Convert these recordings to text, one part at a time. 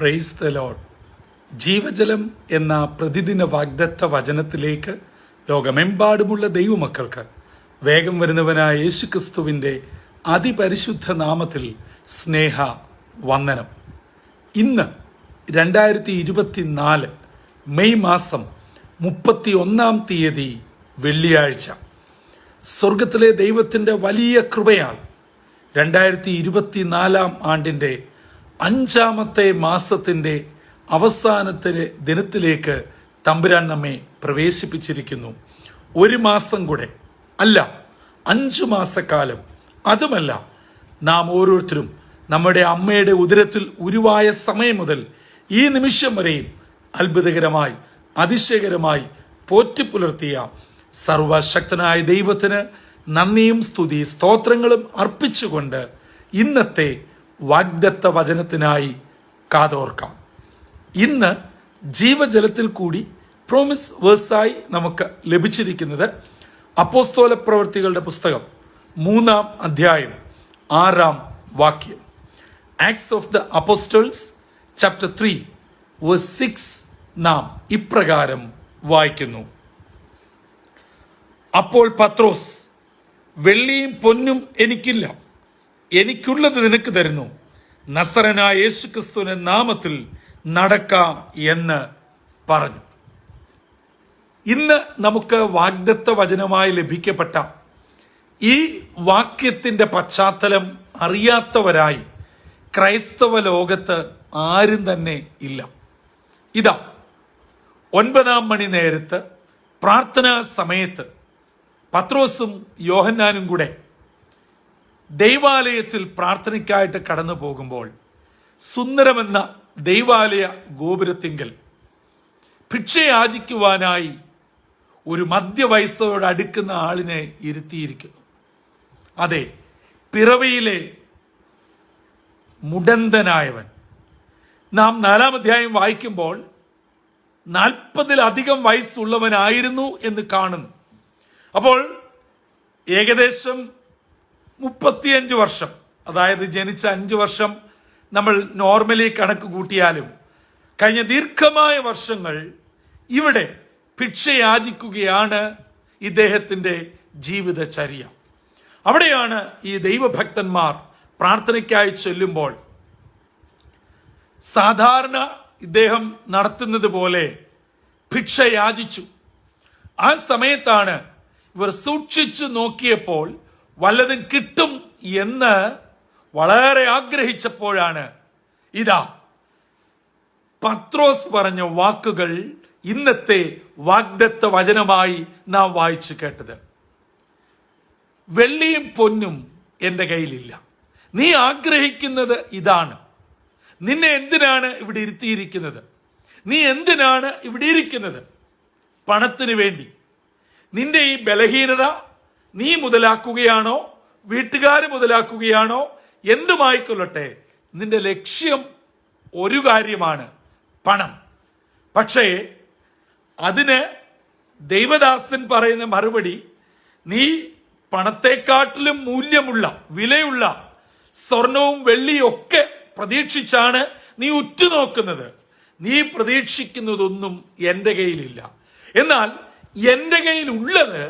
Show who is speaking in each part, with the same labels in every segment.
Speaker 1: Praise the Lord. ജീവജലം എന്ന പ്രതിദിന വാഗ്ദത്ത വചനത്തിലേക്ക് ലോകമെമ്പാടുമുള്ള ദൈവമക്കൾക്ക് വേഗം വരുന്നവനായ യേശുക്രിസ്തുവിൻ്റെ അതിപരിശുദ്ധ നാമത്തിൽ സ്നേഹ വന്ദനം. ഇന്ന് 2024 മെയ് മാസം 31 തീയതി വെള്ളിയാഴ്ച. സ്വർഗത്തിലെ ദൈവത്തിൻ്റെ വലിയ കൃപയാൽ 2024 ആണ്ടിൻ്റെ 5-ാമത്തെ മാസത്തിൻ്റെ അവസാനത്തെ ദിനത്തിലേക്ക് തമ്പുരാൻ നമ്മെ പ്രവേശിപ്പിച്ചിരിക്കുന്നു. ഒരു മാസം കൂടെ അല്ല, 5 മാസക്കാലം. അതുമല്ല, നാം ഓരോരുത്തരും നമ്മുടെ അമ്മയുടെ ഉദരത്തിൽ ഉരുവായ സമയം മുതൽ ഈ നിമിഷം വരെയും അത്ഭുതകരമായി അതിശയകരമായി പോറ്റിപ്പുലർത്തിയ സർവശക്തനായ ദൈവത്തിന് നന്ദിയും സ്തുതി സ്തോത്രങ്ങളും അർപ്പിച്ചുകൊണ്ട് ഇന്നത്തെ വാഗ്ദത്ത വചനത്തിനായി കാതോർക്കാം. ഇന്ന് ജീവജലത്തിൽ കൂടി പ്രോമിസ് വേഴ്സായി നമുക്ക് ലഭിച്ചിരിക്കുന്നത് അപ്പോസ്തല പ്രവൃത്തികളുടെ പുസ്തകം 3-ാം അധ്യായം 6-ാം വാക്യം. Acts of the Apostles chapter 3 verse 6 നാം ഇപ്രകാരം വായിക്കുന്നു: അപ്പോൾ പത്രോസ്, വെള്ളിയും പൊന്നും എനിക്കില്ല, എനിക്കുള്ളത് നിനക്ക് തരുന്നു, നസറനായ യേശുക്രിസ്തുവിന്റെ നാമത്തിൽ നടക്ക എന്ന് പറഞ്ഞു. ഇന്ന് നമുക്ക് വാഗ്ദത്ത വചനമായി ലഭിക്കപ്പെട്ട ഈ വാക്യത്തിന്റെ പശ്ചാത്തലം അറിയാത്തവരായി ക്രൈസ്തവ ലോകത്ത് ആരും തന്നെ ഇല്ല. ഇതാ 9-ാം മണി നേരത്ത് പ്രാർത്ഥനാ സമയത്ത് പത്രോസും യോഹന്നാനും കൂടെ ദൈവാലയത്തിൽ പ്രാർത്ഥനയ്ക്കായിട്ട് കടന്നു പോകുമ്പോൾ സുന്ദരമെന്ന ദൈവാലയ ഗോപുരത്തിങ്കൽ ഭിക്ഷയാചിക്കുവാനായി ഒരു മധ്യവയസ്സോട് അടുക്കുന്ന ആളിനെ ഇരുത്തിയിരിക്കുന്നു. അതെ, പിറവിയിലെ മുടന്തനായവൻ. നാം 4-ാം അധ്യായം വായിക്കുമ്പോൾ 40-ലധികം വയസ്സുള്ളവനായിരുന്നു എന്ന് കാണുന്നു. അപ്പോൾ ഏകദേശം 35 വർഷം, അതായത് ജനിച്ച 5 വർഷം നമ്മൾ നോർമലി കണക്ക് കൂട്ടിയാലും കഴിഞ്ഞ ദീർഘമായ വർഷങ്ങൾ ഇവിടെ ഭിക്ഷയാചിക്കുകയാണ് ഇദ്ദേഹത്തിൻ്റെ ജീവിതചര്യ. അവിടെയാണ് ഈ ദൈവഭക്തന്മാർ പ്രാർത്ഥനയ്ക്കായി ചെല്ലുമ്പോൾ സാധാരണ ഇദ്ദേഹം നടത്തുന്നത് പോലെ ഭിക്ഷയാചിച്ചു. ആ സമയത്താണ് ഇവർ സൂക്ഷിച്ചു നോക്കിയപ്പോൾ വല്ലതും കിട്ടും എന്ന് വളരെ ആഗ്രഹിച്ചപ്പോഴാണ് ഇതാ പത്രോസ് പറഞ്ഞ വാക്കുകൾ ഇന്നത്തെ വാഗ്ദത്ത വചനമായി നാം വായിച്ചു കേട്ടത്. വെള്ളിയും പൊന്നും എൻ്റെ കയ്യിലില്ല, നീ ആഗ്രഹിക്കുന്നത് ഇതാണ്. നിന്നെ എന്തിനാണ് ഇവിടെ ഇരുത്തിയിരിക്കുന്നത്? നീ എന്തിനാണ് ഇവിടെ ഇരിക്കുന്നത്? പണത്തിന് വേണ്ടി. നിന്റെ ഈ ബലഹീനത നീ മുതലാക്കുകയാണോ, വീട്ടുകാർ മുതലാക്കുകയാണോ, എന്തുമായിക്കൊള്ളട്ടെ, നിന്റെ ലക്ഷ്യം ഒരു കാര്യമാണ്, പണം. പക്ഷേ അതിന് ദൈവദാസൻ പറയുന്ന മറുപടി, നീ പണത്തെക്കാട്ടിലും മൂല്യമുള്ള വിലയുള്ള സ്വർണവും വെള്ളിയും ഒക്കെ പ്രതീക്ഷിച്ചാണ് നീ ഉറ്റുനോക്കുന്നത്. നീ പ്രതീക്ഷിക്കുന്നതൊന്നും എൻ്റെ കയ്യിലില്ല. എന്നാൽ എൻ്റെ കയ്യിലുള്ളത്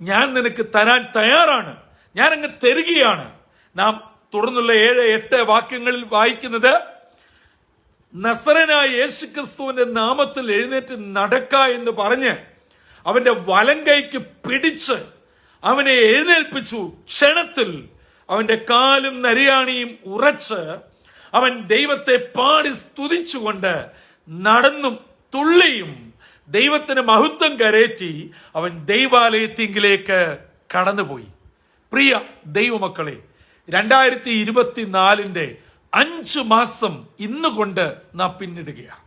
Speaker 1: ഞാൻ നിനക്ക് തരാൻ തയ്യാറാണ്, ഞാൻ അങ്ങ് തരികയാണ്. നാം തുടർന്നുള്ള 7-8 വാക്യങ്ങളിൽ വായിക്കുന്നത്, നസറനായ യേശുക്രിസ്തുവിന്റെ നാമത്തിൽ എഴുന്നേറ്റ് നടക്ക എന്ന് പറഞ്ഞ് അവന്റെ വലം കൈക്ക് പിടിച്ച് അവനെ എഴുന്നേൽപ്പിച്ചു. ക്ഷണത്തിൽ അവന്റെ കാലും നരിയാണിയും ഉറച്ച് അവൻ ദൈവത്തെ പാടി സ്തുതിച്ചുകൊണ്ട് നടന്നും തുള്ളിയും ദൈവത്തിന് മഹത്വം കരേറ്റി അവൻ ദൈവാലയത്തിങ്കിലേക്ക് കടന്നുപോയി. പ്രിയ ദൈവമക്കളെ, 2024 5 മാസം ഇന്നുകൊണ്ട് നാം പിന്നിടുകയാണ്.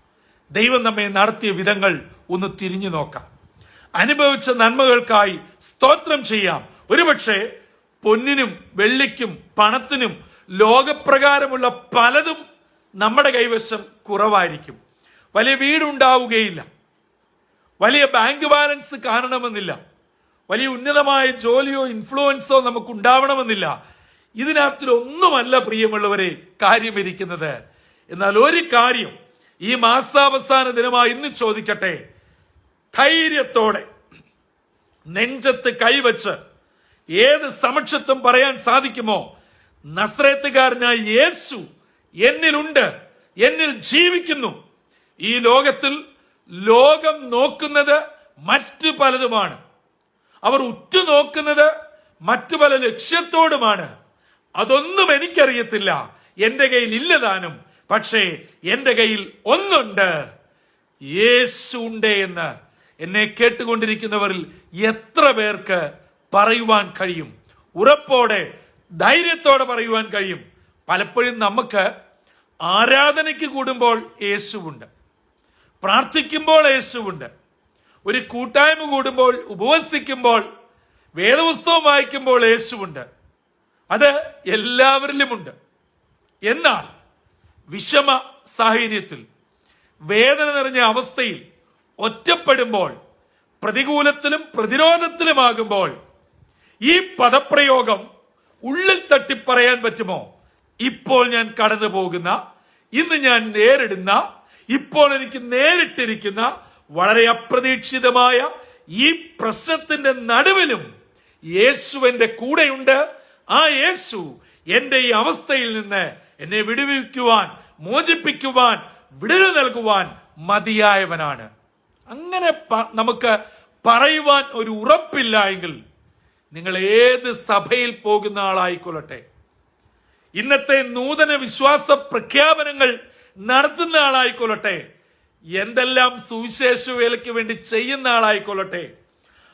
Speaker 1: ദൈവം നമ്മെ നടത്തിയ വിധങ്ങൾ ഒന്ന് തിരിഞ്ഞു നോക്കാം. അനുഭവിച്ച നന്മകൾക്കായി സ്തോത്രം ചെയ്യാം. ഒരുപക്ഷെ പൊന്നിനും വെള്ളിക്കും പണത്തിനും ലോകപ്രകാരമുള്ള പലതും നമ്മുടെ കൈവശം കുറവായിരിക്കും. വലിയ വീടുണ്ടാവുകയില്ല, വലിയ ബാങ്ക് ബാലൻസ് കാണണമെന്നില്ല, വലിയ ഉന്നതമായ ജോലിയോ ഇൻഫ്ലുവൻസോ നമുക്ക് ഉണ്ടാവണമെന്നില്ല. ഇതിനകത്തിലൊന്നുമല്ല പ്രിയമുള്ളവരെ കാര്യമിരിക്കുന്നത്. എന്നാൽ ഒരു കാര്യം, ഈ മാസാവസാന ദിനമായി ഇന്ന് ചോദിക്കട്ടെ, ധൈര്യത്തോടെ നെഞ്ചത്ത് കൈവച്ച് ഏത് സമക്ഷത്തും പറയാൻ സാധിക്കുമോ, നസ്രേത്തുകാരനായ യേശു എന്നിലുണ്ട്, എന്നിൽ ജീവിക്കുന്നു. ഈ ലോകത്തിൽ ലോകം നോക്കുന്നത് മറ്റു പലതുമാണ്. അവർ ഉറ്റുനോക്കുന്നത് മറ്റു പല ലക്ഷ്യത്തോടുമാണ്. അതൊന്നും എനിക്കറിയത്തില്ല, എൻ്റെ കയ്യിൽ ഇല്ലതാനും. പക്ഷേ എൻ്റെ കയ്യിൽ ഒന്നുണ്ട്, യേശു ഉണ്ട് എന്ന് എന്നെ കേട്ടുകൊണ്ടിരിക്കുന്നവരിൽ എത്ര പേർക്ക് പറയുവാൻ കഴിയും? ഉറപ്പോടെ ധൈര്യത്തോടെ പറയുവാൻ കഴിയും. പലപ്പോഴും നമുക്ക് ആരാധനയ്ക്ക് കൂടുമ്പോൾ യേശുവുണ്ട്, പ്രാർത്ഥിക്കുമ്പോൾ യേശുവുണ്ട്, ഒരു കൂട്ടായ്മ കൂടുമ്പോൾ, ഉപവസിക്കുമ്പോൾ, വേദപുസ്തകം വായിക്കുമ്പോൾ യേശുവുണ്ട്. അത് എല്ലാവരിലുമുണ്ട്. എന്നാൽ വിഷമ സാഹചര്യത്തിൽ, വേദന നിറഞ്ഞ അവസ്ഥയിൽ, ഒറ്റപ്പെടുമ്പോൾ, പ്രതികൂലത്തിലും പ്രതിരോധത്തിലുമാകുമ്പോൾ ഈ പദപ്രയോഗം ഉള്ളിൽ തട്ടിപ്പറയാൻ പറ്റുമോ? ഇപ്പോൾ ഞാൻ കടന്നു പോകുന്ന, ഇന്ന് ഞാൻ നേരിടുന്ന, ഇപ്പോൾ എനിക്ക് നേരിട്ടിരിക്കുന്ന വളരെ അപ്രതീക്ഷിതമായ ഈ പ്രശ്നത്തിന്റെ നടുവിലും യേശു എന്റെ കൂടെയുണ്ട്. ആ യേശു എന്റെ ഈ അവസ്ഥയിൽ നിന്ന് എന്നെ വിടുവിക്കുവാൻ, മോചിപ്പിക്കുവാൻ, വിടുതൽ നൽകുവാൻ മതിയായവനാണ്. അങ്ങനെ നമുക്ക് പറയുവാൻ ഒരു ഉറപ്പില്ല എങ്കിൽ നിങ്ങൾ ഏത് സഭയിൽ പോകുന്ന ആളായിക്കൊള്ളട്ടെ, ഇന്നത്തെ നൂതന വിശ്വാസ പ്രഖ്യാപനങ്ങൾ നടത്തുന്ന ആളായിക്കൊള്ളട്ടെ, എന്തെല്ലാം സുവിശേഷ വേലയ്ക്ക് വേണ്ടി ചെയ്യുന്ന ആളായിക്കൊള്ളട്ടെ,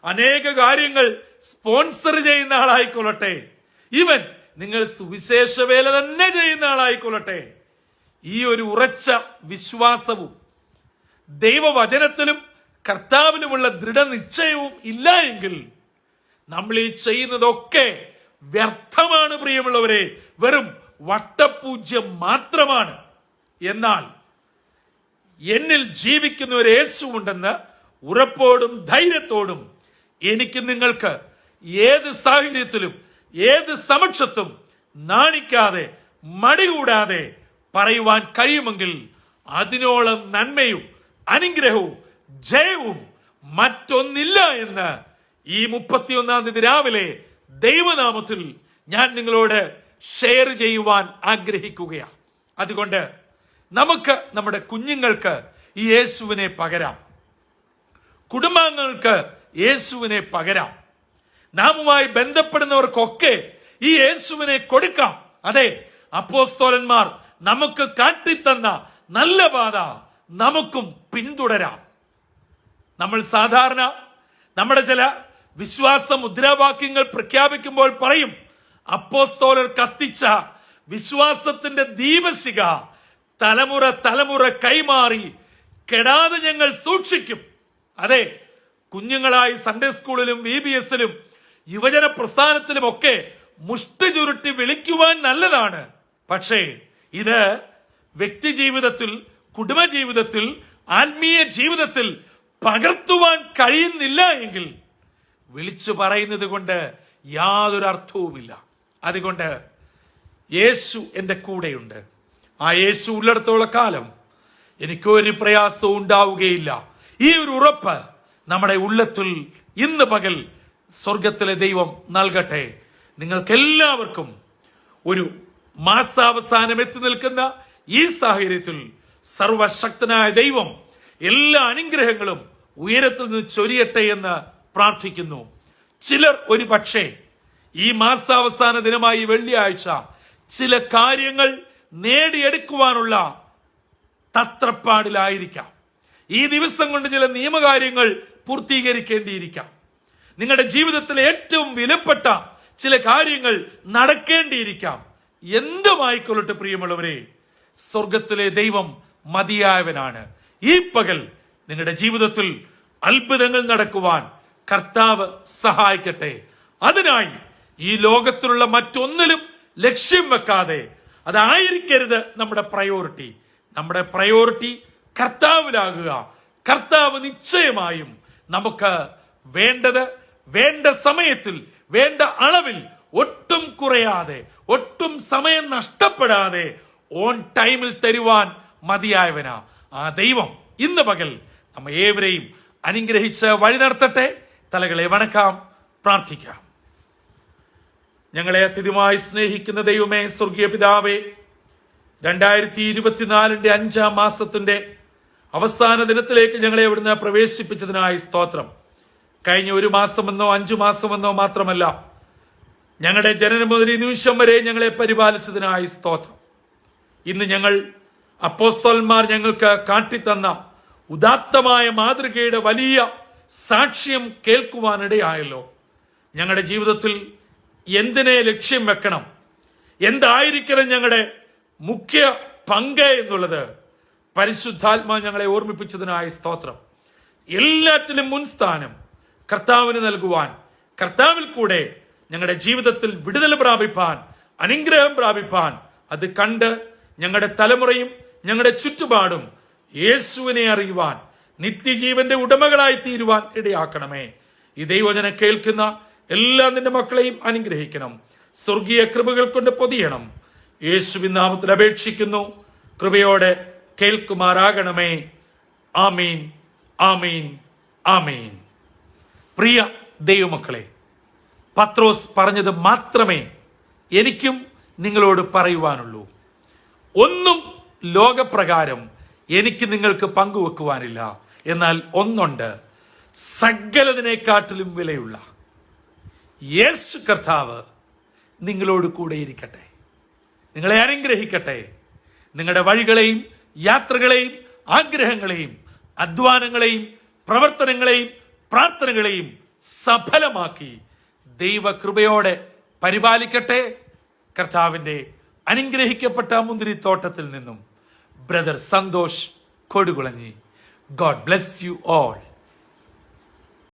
Speaker 1: അനേക കാര്യങ്ങൾ സ്പോൺസർ ചെയ്യുന്ന ആളായിക്കൊള്ളട്ടെ, ഇവൻ നിങ്ങൾ സുവിശേഷ വേല തന്നെ ചെയ്യുന്ന ആളായിക്കൊള്ളട്ടെ, ഈ ഒരു ഉറച്ച വിശ്വാസവും ദൈവവചനത്തിലും കർത്താവിനുമുള്ള ദൃഢനിശ്ചയവും ഇല്ല എങ്കിൽ നമ്മൾ ഈ ചെയ്യുന്നതൊക്കെ വ്യർത്ഥമാണ് പ്രിയമുള്ളവരെ, വെറും വട്ടപൂജ്യം മാത്രമാണ്. എന്നാൽ എന്നിൽ ജീവിക്കുന്ന ഒരു യേശുവുണ്ടെന്ന് ഉറപ്പോടും ധൈര്യത്തോടും എനിക്ക് നിങ്ങൾക്ക് ഏത് സാഹചര്യത്തിലും ഏത് സമക്ഷത്തും നാണിക്കാതെ മടികൂടാതെ പറയുവാൻ കഴിയുമെങ്കിൽ അതിനോളം നന്മയും അനുഗ്രഹവും ജയവും മറ്റൊന്നില്ല എന്ന് ഈ 31-ാം തീയതി രാവിലെ ദൈവനാമത്തിൽ ഞാൻ നിങ്ങളോട് ഷെയർ ചെയ്യുവാൻ ആഗ്രഹിക്കുകയാണ്. അതുകൊണ്ട് നമുക്ക് നമ്മുടെ കുഞ്ഞുങ്ങൾക്ക് ഈ യേശുവിനെ പകരാം, കുടുംബാംഗങ്ങൾക്ക് യേശുവിനെ പകരാം, നാമുമായി ബന്ധപ്പെടുന്നവർക്കൊക്കെ ഈ യേശുവിനെ കൊടുക്കാം. അതെ, അപ്പോസ്തലന്മാർ നമുക്ക് കാട്ടിത്തന്ന നല്ല പാത നമുക്കും പിന്തുടരാം. നമ്മൾ സാധാരണ നമ്മുടെ ചില വിശ്വാസ മുദ്രാവാക്യങ്ങൾ പ്രഖ്യാപിക്കുമ്പോൾ പറയും, അപ്പോസ്തലർ കത്തിച്ച വിശ്വാസത്തിന്റെ ദീപശിഖ തലമുറ തലമുറ കൈമാറി കെടാതെ ഞങ്ങൾ സൂക്ഷിക്കും. അതെ, കുഞ്ഞുങ്ങളായി സൺഡേ സ്കൂളിലും VBSലും യുവജന പ്രസ്ഥാനത്തിലും ഒക്കെ മുഷ്ടി ചുരുട്ടി വിളിക്കുവാൻ നല്ലതാണ്. പക്ഷേ ഇത് വ്യക്തി ജീവിതത്തിൽ, കുടുംബജീവിതത്തിൽ, ആത്മീയ ജീവിതത്തിൽ പകർത്തുവാൻ കഴിയുന്നില്ല എങ്കിൽ വിളിച്ചു പറയുന്നത് കൊണ്ട് യാതൊരു അർത്ഥവുമില്ല. അതുകൊണ്ട് യേശു എൻ്റെ കൂടെയുണ്ട്. ആ യേശു ഉള്ളിടത്തോളം കാലം എനിക്കൊരു പ്രയാസവും ഉണ്ടാവുകയില്ല. ഈ ഒരു ഉറപ്പ് നമ്മുടെ ഉള്ളത്തിൽ ഇന്ന് പകൽ സ്വർഗത്തിലെ ദൈവം നൽകട്ടെ. നിങ്ങൾക്കെല്ലാവർക്കും ഒരു മാസാവസാനം എത്തി നിൽക്കുന്ന ഈ സാഹചര്യത്തിൽ സർവശക്തനായ ദൈവം എല്ലാ അനുഗ്രഹങ്ങളും ഉയരത്തിൽ നിന്ന് ചൊരിയട്ടെ എന്ന് പ്രാർത്ഥിക്കുന്നു. ചിലർ ഒരു പക്ഷേ ഈ മാസാവസാന ദിനമായി വെള്ളിയാഴ്ച ചില കാര്യങ്ങൾ നേടിയെടുക്കുവാനുള്ള തത്രപ്പാടിലായിരിക്കാം. ഈ ദിവസം കൊണ്ട് ചില നിയമകാര്യങ്ങൾ പൂർത്തീകരിക്കേണ്ടിയിരിക്കാം. നിങ്ങളുടെ ജീവിതത്തിലെ ഏറ്റവും വിലപ്പെട്ട ചില കാര്യങ്ങൾ നടക്കേണ്ടിയിരിക്കാം. എന്തുമായിക്കൊള്ളട്ടെ പ്രിയമുള്ളവരെ, സ്വർഗത്തിലെ ദൈവം മതിയായവനാണ്. ഈ പകൽ നിങ്ങളുടെ ജീവിതത്തിൽ അത്ഭുതങ്ങൾ നടക്കുവാൻ കർത്താവ് സഹായിക്കട്ടെ. അതിനായി ഈ ലോകത്തിലുള്ള മറ്റൊന്നിലും ലക്ഷ്യം വെക്കാതെ, അതായിരിക്കരുത് നമ്മുടെ പ്രയോറിറ്റി. നമ്മുടെ പ്രയോറിറ്റി കർത്താവിലാകുക. കർത്താവ് നിശ്ചയമായും നമുക്ക് വേണ്ടത് വേണ്ട സമയത്തിൽ, വേണ്ട അളവിൽ, ഒട്ടും കുറയാതെ, ഒട്ടും സമയം നഷ്ടപ്പെടാതെ ഓൺ ടൈമിൽ തരുവാൻ മതിയായവനാ. ആ ദൈവം ഇന്ന് പകൽ നമ്മ ഏവരെയും അനുഗ്രഹിച്ച് വഴി നടത്തട്ടെ. തലകളെ വണക്കാം, പ്രാർത്ഥിക്കാം. ഞങ്ങളെ അത്യധികമായി സ്നേഹിക്കുന്ന ദൈവമേ, സ്വർഗീയ പിതാവേ, 2024 5-ാം മാസത്തിന്റെ അവസാന ദിനത്തിലേക്ക് ഞങ്ങളെ ഇവിടുന്ന് പ്രവേശിപ്പിച്ചതിനായി സ്തോത്രം. കഴിഞ്ഞ 1 മാസമെന്നോ 5 മാസമെന്നോ മാത്രമല്ല, ഞങ്ങളുടെ ജനനം മുതൽ ഈ നിമിഷം വരെ ഞങ്ങളെ പരിപാലിച്ചതിനായി സ്തോത്രം. ഇന്ന് ഞങ്ങൾ അപ്പോസ്തലന്മാർ ഞങ്ങൾക്ക് കാട്ടിത്തന്ന ഉദാത്തമായ മാതൃകയുടെ വലിയ സാക്ഷ്യം കേൾക്കുവാനിടയായല്ലോ. ഞങ്ങളുടെ ജീവിതത്തിൽ എന്തിനെ ലക്ഷ്യം വെക്കണം, എന്തായിരിക്കണം ഞങ്ങളുടെ മുഖ്യ പങ്ക് എന്നുള്ളത് പരിശുദ്ധാത്മാ ഞങ്ങളെ ഓർമ്മിപ്പിച്ചതിനായി സ്തോത്രം. എല്ലാറ്റിലും മുൻസ്ഥാനം കർത്താവിന് നൽകുവാൻ, കർത്താവിൽ കൂടെ ഞങ്ങളുടെ ജീവിതത്തിൽ വിടുതൽ പ്രാപിപ്പാൻ, അനുഗ്രഹം പ്രാപിപ്പാൻ, അത് കണ്ട് ഞങ്ങളുടെ തലമുറയും ഞങ്ങളുടെ ചുറ്റുപാടും യേശുവിനെ അറിയുവാൻ, നിത്യജീവന്റെ ഉടമകളായി തീരുവാൻ ഇടയാക്കണമേ. ഈ ദൈവവചനം കേൾക്കുന്ന എല്ലാ നിന്റെ മക്കളെയും അനുഗ്രഹിക്കണം. സ്വർഗീയ കൃപകൾ കൊണ്ട് പൊതിയണം. യേശുവിൻ നാമത്തിൽ അപേക്ഷിക്കുന്നു. കൃപയോടെ കേൾക്കുമാറാകണമേ. ആമീൻ, ആമീൻ, ആമീൻ. പ്രിയ ദൈവമക്കളെ, പത്രോസ് പറഞ്ഞത് മാത്രമേ എനിക്കും നിങ്ങളോട് പറയുവാനുള്ളൂ. ഒന്നും ലോകപ്രകാരം എനിക്ക് നിങ്ങൾക്ക് പങ്കുവെക്കുവാനില്ല. എന്നാൽ ഒന്നുണ്ട്, സകലതിനെക്കാട്ടിലും വിലയുള്ള യേശു കർത്താവ് നിങ്ങളോട് കൂടെ ഇരിക്കട്ടെ, നിങ്ങളെ അനുഗ്രഹിക്കട്ടെ. നിങ്ങളുടെ വഴികളെയും യാത്രകളെയും ആഗ്രഹങ്ങളെയും അധ്വാനങ്ങളെയും പ്രവർത്തനങ്ങളെയും പ്രാർത്ഥനകളെയും സഫലമാക്കി ദൈവകൃപയോടെ പരിപാലിക്കട്ടെ. കർത്താവിൻ്റെ അനുഗ്രഹിക്കപ്പെട്ട മുന്തിരിത്തോട്ടത്തിൽ നിന്നും brother Santhosh Kodukulanji. God bless you all.